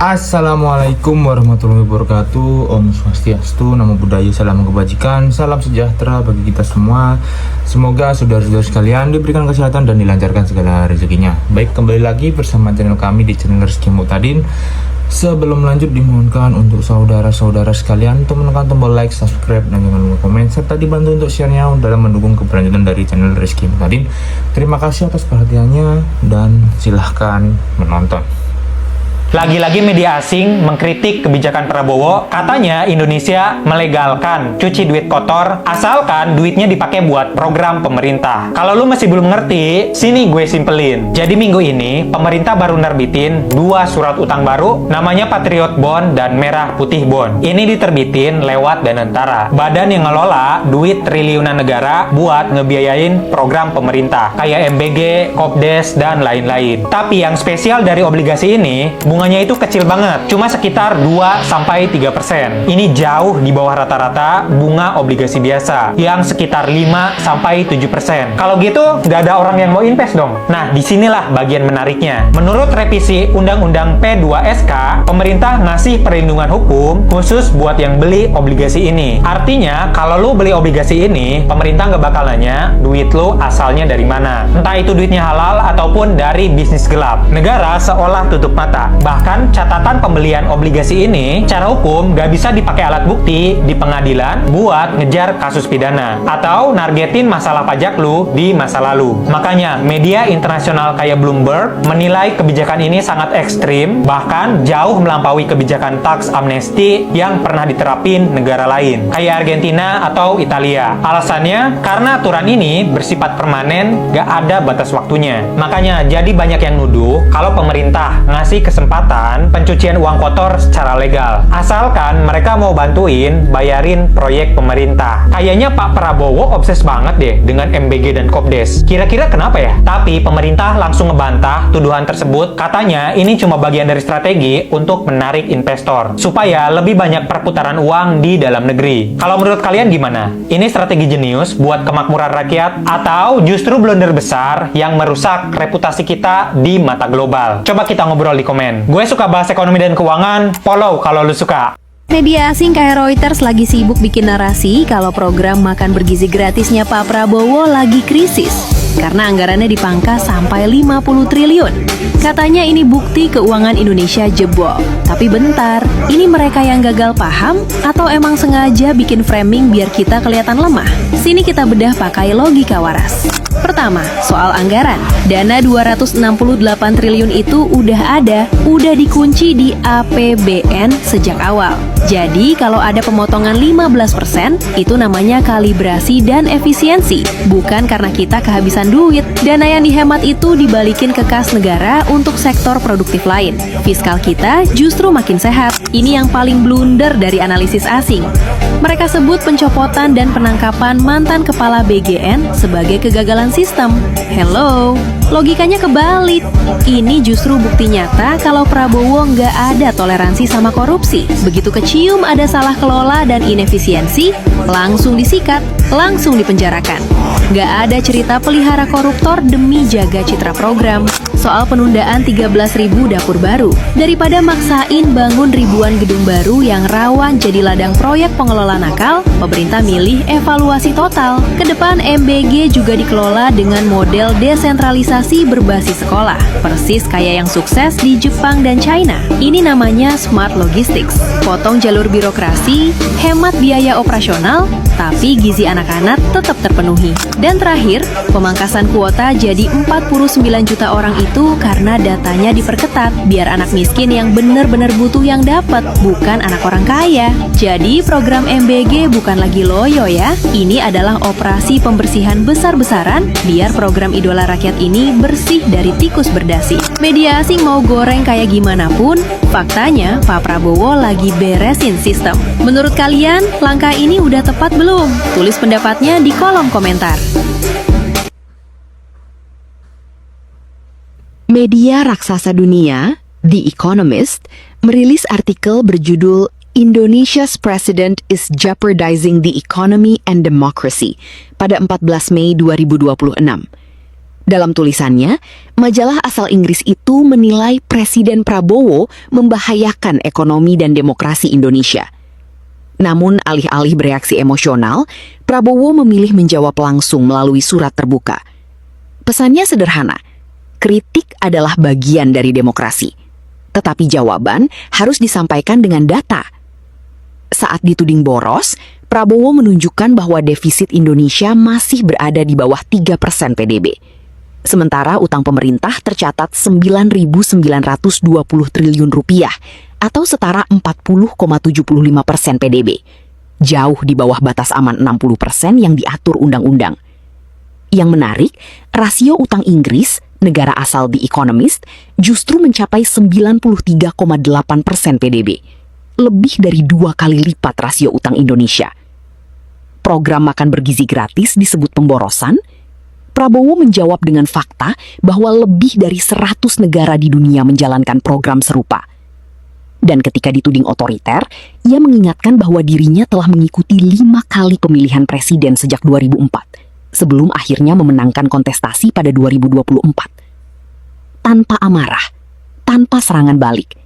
Assalamualaikum warahmatullahi wabarakatuh. Om Swastiastu, Namo Buddhaya, salam kebajikan, salam sejahtera bagi kita semua. Semoga saudara-saudara sekalian diberikan kesehatan dan dilancarkan segala rezekinya. Baik, kembali lagi bersama channel kami di channel Rezeki Muhtadin. Sebelum lanjut, dimohonkan untuk saudara-saudara sekalian untuk menekan tombol like, subscribe, dan jangan lupa komen, serta dibantu untuk share-nya dalam mendukung keberlanjutan dari channel Rezeki Muhtadin. Terima kasih atas perhatiannya dan silahkan menonton. Lagi-lagi media asing mengkritik kebijakan Prabowo, katanya Indonesia melegalkan cuci duit kotor asalkan duitnya dipakai buat program pemerintah. Kalau lu masih belum ngerti, sini gue simpelin. Jadi minggu ini pemerintah baru nerbitin 2 surat utang baru, namanya Patriot Bond dan Merah Putih Bond. Ini diterbitin lewat Danantara, badan yang ngelola duit triliunan negara buat ngebiayain program pemerintah kayak MBG, Kopdes, dan lain-lain. Tapi yang spesial dari obligasi ini, bunganya itu kecil banget, cuma sekitar 2-3%. Ini jauh di bawah rata-rata bunga obligasi biasa yang sekitar 5-7%. Kalau gitu, nggak ada orang yang mau invest dong. Nah, disinilah bagian menariknya. Menurut revisi Undang-Undang P2SK, pemerintah ngasih perlindungan hukum khusus buat yang beli obligasi ini. Artinya, kalau lu beli obligasi ini, pemerintah nggak bakal nanya duit lu asalnya dari mana. Entah itu duitnya halal ataupun dari bisnis gelap. Negara seolah tutup mata. Bahkan catatan pembelian obligasi ini secara hukum gak bisa dipakai alat bukti di pengadilan buat ngejar kasus pidana atau nargetin masalah pajak lu di masa lalu. Makanya media internasional kayak Bloomberg menilai kebijakan ini sangat ekstrim, bahkan jauh melampaui kebijakan tax amnesty yang pernah diterapin negara lain kayak Argentina atau Italia. Alasannya karena aturan ini bersifat permanen, gak ada batas waktunya. Makanya jadi banyak yang nuduh kalau pemerintah ngasih kesempatan pencucian uang kotor secara legal, asalkan mereka mau bantuin bayarin proyek pemerintah. Kayaknya Pak Prabowo obses banget deh dengan MBG dan Kopdes. Kira-kira kenapa ya? Tapi pemerintah langsung ngebantah tuduhan tersebut, katanya ini cuma bagian dari strategi untuk menarik investor supaya lebih banyak perputaran uang di dalam negeri. Kalau menurut kalian gimana? Ini strategi jenius buat kemakmuran rakyat atau justru blunder besar yang merusak reputasi kita di mata global? Coba kita ngobrol di komen. Gue suka bahas ekonomi dan keuangan, follow kalau lu suka. Media asing kayak Reuters lagi sibuk bikin narasi kalau program makan bergizi gratisnya Pak Prabowo lagi krisis karena anggarannya dipangkas sampai 50 triliun. Katanya ini bukti keuangan Indonesia jebol. Tapi bentar, ini mereka yang gagal paham atau emang sengaja bikin framing biar kita kelihatan lemah? Sini kita bedah pakai logika waras. Pertama, soal anggaran. Dana 268 triliun itu udah udah dikunci di APBN sejak awal. Jadi kalau ada pemotongan 15%, itu namanya kalibrasi dan efisiensi. Bukan karena kita kehabisan duit. Dana yang dihemat itu dibalikin ke kas negara untuk sektor produktif lain. Fiskal kita justru makin sehat. Ini yang paling blunder dari analisis asing. Mereka sebut pencopotan dan penangkapan mantan kepala BGN sebagai kegagalan sistem. Hello, logikanya kebalik. Ini justru bukti nyata kalau Prabowo nggak ada toleransi sama korupsi. Begitu kecium ada salah kelola dan inefisiensi, langsung disikat, langsung dipenjarakan. Nggak ada cerita pelihara koruptor demi jaga citra program. Soal penundaan 13.000 dapur baru, daripada maksain bangun ribuan gedung baru yang rawan jadi ladang proyek pengelola nakal, pemerintah milih evaluasi total. Kedepan MBG juga dikelola dengan model desentralisasi berbasis sekolah, persis kayak yang sukses di Jepang dan China. Ini namanya smart logistics. Potong jalur birokrasi, hemat biaya operasional, tapi gizi anak-anak tetap terpenuhi. Dan terakhir, pemangkasan kuota jadi 49 juta orang itu karena datanya diperketat, biar anak miskin yang benar-benar butuh yang dapat, bukan anak orang kaya. Jadi program MBG bukan lagi loyo ya, ini adalah operasi pembersihan besar-besaran biar program idola rakyat ini bersih dari tikus berdasi. Media asing mau goreng kayak gimana pun, faktanya Pak Prabowo lagi beresin sistem. Menurut kalian, langkah ini udah tepat belum? Tulis pendapatnya di kolom komentar. Media raksasa dunia, The Economist, merilis artikel berjudul Indonesia's President is Jeopardizing the Economy and Democracy pada 14 Mei 2026. Dalam tulisannya, majalah asal Inggris itu menilai Presiden Prabowo membahayakan ekonomi dan demokrasi Indonesia. Namun alih-alih bereaksi emosional, Prabowo memilih menjawab langsung melalui surat terbuka. Pesannya sederhana, kritik adalah bagian dari demokrasi. Tetapi jawaban harus disampaikan dengan data. Saat dituding boros, Prabowo menunjukkan bahwa defisit Indonesia masih berada di bawah 3% PDB. Sementara utang pemerintah tercatat 9.920 triliun rupiah atau setara 40,75% PDB. Jauh di bawah batas aman 60% yang diatur undang-undang. Yang menarik, rasio utang Inggris, negara asal The Economist, justru mencapai 93,8% PDB. Lebih dari 2 kali lipat rasio utang Indonesia. Program makan bergizi gratis disebut pemborosan. Prabowo menjawab dengan fakta bahwa lebih dari 100 negara di dunia menjalankan program serupa. Dan ketika dituding otoriter, ia mengingatkan bahwa dirinya telah mengikuti 5 kali pemilihan presiden sejak 2004, sebelum akhirnya memenangkan kontestasi pada 2024. Tanpa amarah, tanpa serangan balik,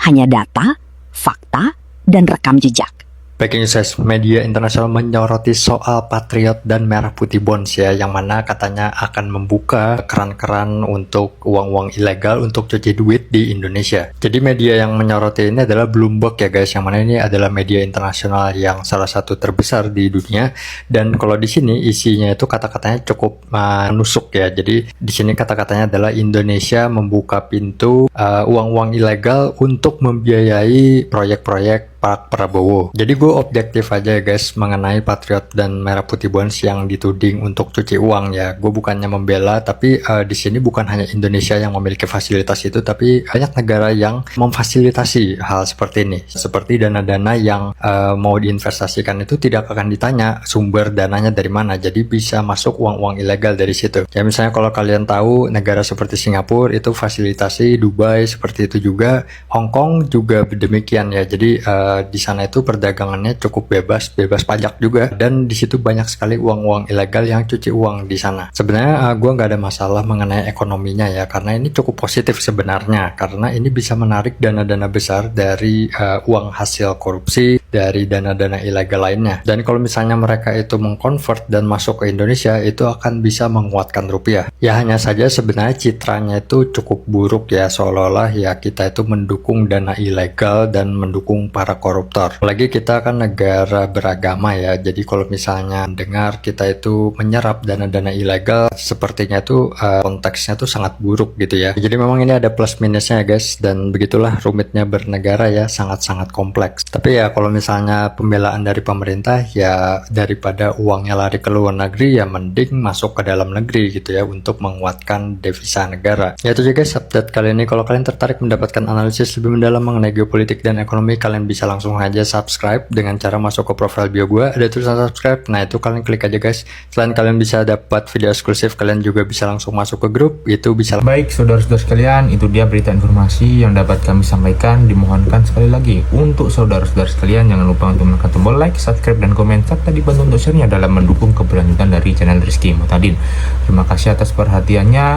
hanya data, fakta, dan rekam jejak. Breaking news, media internasional menyoroti soal Patriot dan Merah Putih Bonds ya, yang mana katanya akan membuka keran-keran untuk uang-uang ilegal untuk cuci duit di Indonesia. Jadi media yang menyoroti ini adalah Bloomberg ya guys, yang mana ini adalah media internasional yang salah satu terbesar di dunia. Dan kalau di sini isinya itu kata-katanya cukup menusuk ya. Jadi di sini kata-katanya adalah Indonesia membuka pintu uang-uang ilegal untuk membiayai proyek-proyek Pak Prabowo. Jadi gue objektif aja ya guys mengenai Patriot dan Merah Putih Bonds yang dituding untuk cuci uang ya. Gue bukannya membela, tapi di sini bukan hanya Indonesia yang memiliki fasilitas itu, tapi banyak negara yang memfasilitasi hal seperti ini. Seperti dana-dana yang mau diinvestasikan itu tidak akan ditanya sumber dananya dari mana. Jadi bisa masuk uang-uang ilegal dari situ. Ya misalnya kalau kalian tahu negara seperti Singapura itu fasilitasi, Dubai seperti itu juga, Hong Kong juga demikian ya. Jadi di sana itu perdagangannya cukup bebas pajak juga, dan di situ banyak sekali uang-uang ilegal yang cuci uang di sana. Sebenarnya gue nggak ada masalah mengenai ekonominya ya, karena ini cukup positif sebenarnya, karena ini bisa menarik dana-dana besar dari uang hasil korupsi, dari dana-dana ilegal lainnya. Dan kalau misalnya mereka itu mengkonvert dan masuk ke Indonesia, itu akan bisa menguatkan rupiah. Ya hanya saja sebenarnya citranya itu cukup buruk ya, seolah-olah ya kita itu mendukung dana ilegal dan mendukung para koruptor. Apalagi kita kan negara beragama ya, jadi kalau misalnya dengar kita itu menyerap dana-dana ilegal, sepertinya itu konteksnya tuh sangat buruk gitu ya. Jadi memang ini ada plus minusnya ya guys, dan begitulah rumitnya bernegara ya, sangat-sangat kompleks. Tapi ya kalau misalnya pembelaan dari pemerintah ya, daripada uangnya lari ke luar negeri ya mending masuk ke dalam negeri gitu ya, untuk menguatkan devisa negara. Ya itu juga guys update kali ini. Kalau kalian tertarik mendapatkan analisis lebih mendalam mengenai geopolitik dan ekonomi, kalian bisa langsung aja subscribe dengan cara masuk ke profil bio gue, ada tulisan subscribe, nah itu kalian klik aja guys. Selain kalian bisa dapat video eksklusif, kalian juga bisa langsung masuk ke grup, itu bisa. Baik saudara-saudara sekalian, itu dia berita informasi yang dapat kami sampaikan. Dimohonkan sekali lagi untuk saudara-saudara sekalian jangan lupa untuk menekan tombol like, subscribe, dan komen, serta dibantu untuk share-nya dalam mendukung keberlanjutan dari channel Rizky Muhtadin. Terima kasih atas perhatiannya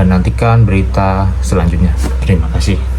dan nantikan berita selanjutnya. Terima kasih.